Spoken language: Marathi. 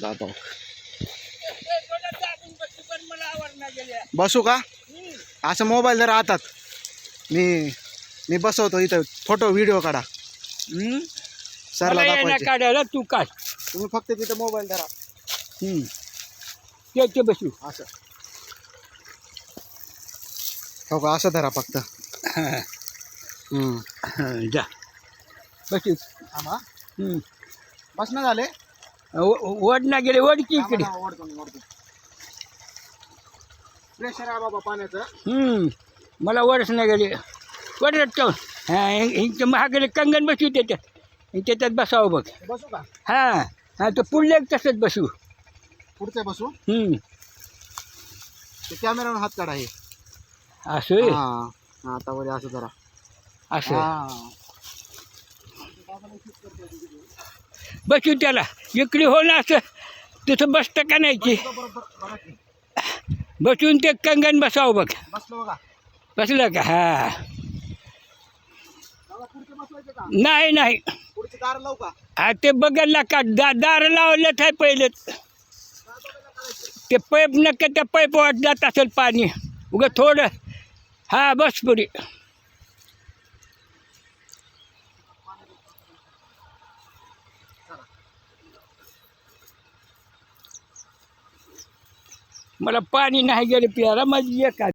जातो. बसू का? असं मोबाईल जर हातात मी बसवतो इथं. फोटो व्हिडिओ काढा. सरला दाखवायचे. काढायला तू काढ. तुम्ही फक्त तिथं मोबाईल धरा. ते बसू असं हो का? असं धरा फक्त. जा बसू. आम्हा बसणं झाले. वड ना गेले. वड की इकडे. प्रेशर आहे बाबा पाण्याचं. मला वडच नाही गेले. वडत का हा महागले कंगन बसू त्याच्यात बसावं बघ. बसू का? हा तो पुढले तसंच बसू. पुढचं बसू. ते कॅमेरावर हात काढा. हे असं हा आता वर असं जरा असं बसू त्याला. इकडे हो ना असं तिथं बसतं का नाही की बसून ते कंगन बसावं बघ. बसलो बघा. बसलं का? हा नाही नाही पुढचे दार लावू का? हा ते बघायला का दार लावलंच आहे पहिलेच. ते पाईप नका त्या पाईप वाट जात असेल पाणी उगा थोडं. हा बस पुढे. मला पाणी नाही गेलं प्यायला. माझी एक